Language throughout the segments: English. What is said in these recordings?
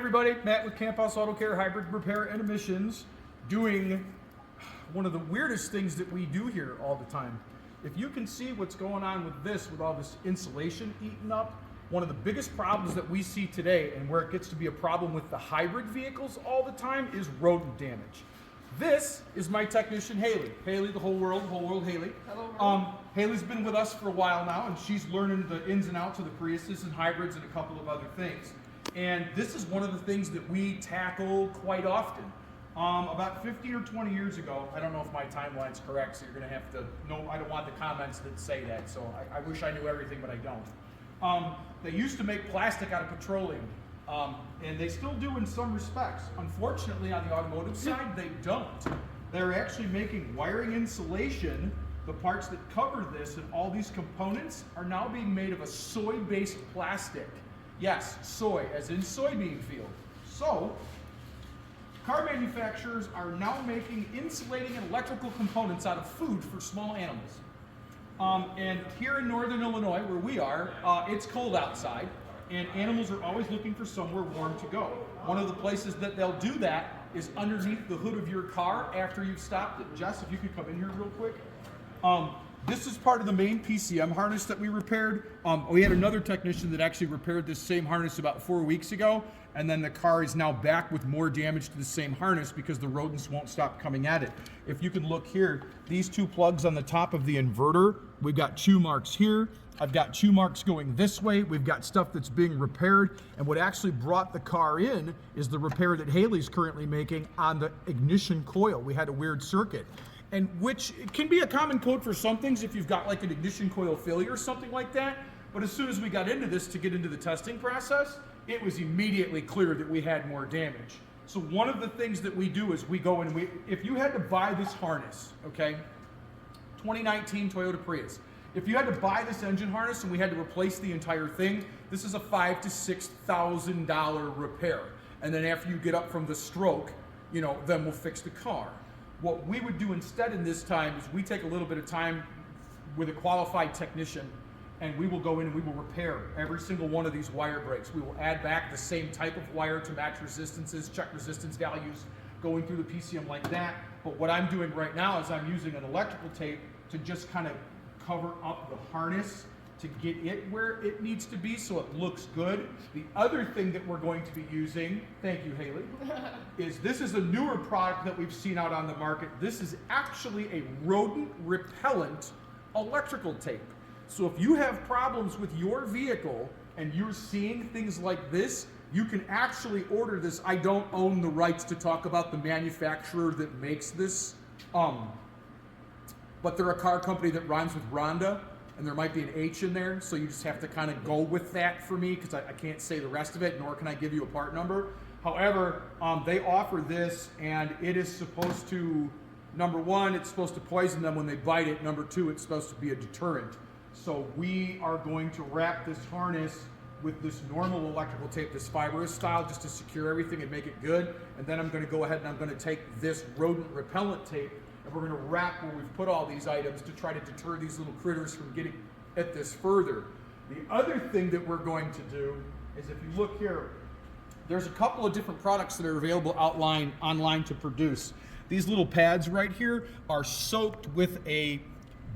everybody, Matt with Camp House Auto Care Hybrid Repair and Emissions, doing one of the weirdest things that we do here all the time. If you can see what's going on with all this insulation eaten up, one of the biggest problems that we see today, and where it gets to be a problem with the hybrid vehicles all the time, is rodent damage. This is my technician, Haley. Haley, the whole world Haley. Hello. Haley's been with us for a while now, and she's learning the ins and outs of the Priuses and hybrids and a couple of other things. And this is one of the things that we tackle quite often. About 15 or 20 years ago, I don't know if my timeline's correct, so you're gonna have to, no, I don't want the comments that say that, so I wish I knew everything, but I don't. They used to make plastic out of petroleum, and they still do in some respects. Unfortunately, on the automotive side, they don't. They're actually making wiring insulation. The parts that cover this and all these components are now being made of a soy-based plastic. Yes, soy, as in soybean field. So, car manufacturers are now making insulating and electrical components out of food for small animals. And here in northern Illinois, where we are, it's cold outside, and animals are always looking for somewhere warm to go. One of the places that they'll do that is underneath the hood of your car after you've stopped it. Jess, if you could come in here real quick. This is part of the main PCM harness that we repaired. We had another technician that actually repaired this same harness about 4 weeks ago, and then the car is now back with more damage to the same harness because the rodents won't stop coming at it. If you can look here, these two plugs on the top of the inverter, we've got chew marks here. I've got chew marks going this way. We've got stuff that's being repaired, and what actually brought the car in is the repair that Haley's currently making on the ignition coil. We had a weird circuit, and which can be a common code for some things if you've got like an ignition coil failure or something like that. But as soon as we got into this to get into the testing process, it was immediately clear that we had more damage. So one of the things that we do is we go and if you had to buy this harness, okay, 2019 Toyota Prius, if you had to buy this engine harness and we had to replace the entire thing, this is a $5,000 to $6,000 repair. And then after you get up from the stroke, you know, then we'll fix the car. What we would do instead in this time is we take a little bit of time with a qualified technician, and we will go in and we will repair every single one of these wire breaks. We will add back the same type of wire to match resistances, check resistance values, going through the PCM like that. But what I'm doing right now is I'm using an electrical tape to just kind of cover up the harness to get it where it needs to be so it looks good. The other thing that we're going to be using, thank you Haley, is this is a newer product that we've seen out on the market. This is actually a rodent repellent electrical tape. So if you have problems with your vehicle and you're seeing things like this, you can actually order this. I don't own the rights to talk about the manufacturer that makes this, but they're a car company that rhymes with Rhonda, and there might be an H in there, so you just have to kind of go with that for me because I can't say the rest of it, nor can I give you a part number. However, they offer this, and it is supposed to, number one, it's supposed to poison them when they bite it. Number two, it's supposed to be a deterrent. So we are going to wrap this harness with this normal electrical tape, this fibrous style, just to secure everything and make it good. And then I'm going to go ahead and I'm going to take this rodent repellent tape, and we're going to wrap where we've put all these items to try to deter these little critters from getting at this further. The other thing that we're going to do is, if you look here, there's a couple of different products that are available online to produce. These little pads right here are soaked with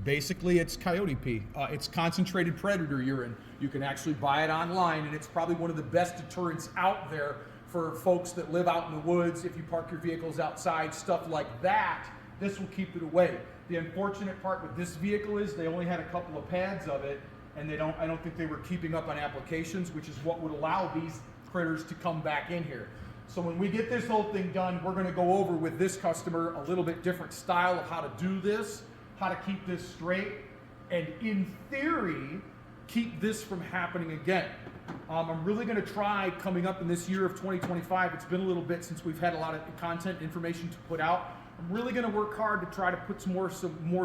basically it's coyote pee. It's concentrated predator urine. You can actually buy it online, and it's probably one of the best deterrents out there for folks that live out in the woods. If you park your vehicles outside, stuff like that, this will keep it away. The unfortunate part with this vehicle is they only had a couple of pads of it, and I don't think they were keeping up on applications, which is what would allow these critters to come back in here. So when we get this whole thing done, we're going to go over with this customer a little bit different style of how to do this, how to keep this straight, and in theory, keep this from happening again. I'm really going to try coming up in this year of 2025. It's been a little bit since we've had a lot of content information to put out. I'm really going to work hard to try to put some more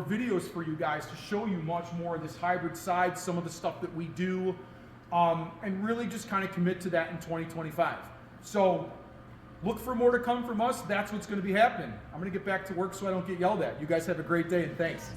videos for you guys to show you much more of this hybrid side, some of the stuff that we do, and really just kind of commit to that in 2025. So look for more to come from us. That's what's going to be happening. I'm going to get back to work so I don't get yelled at. You guys have a great day, and thanks.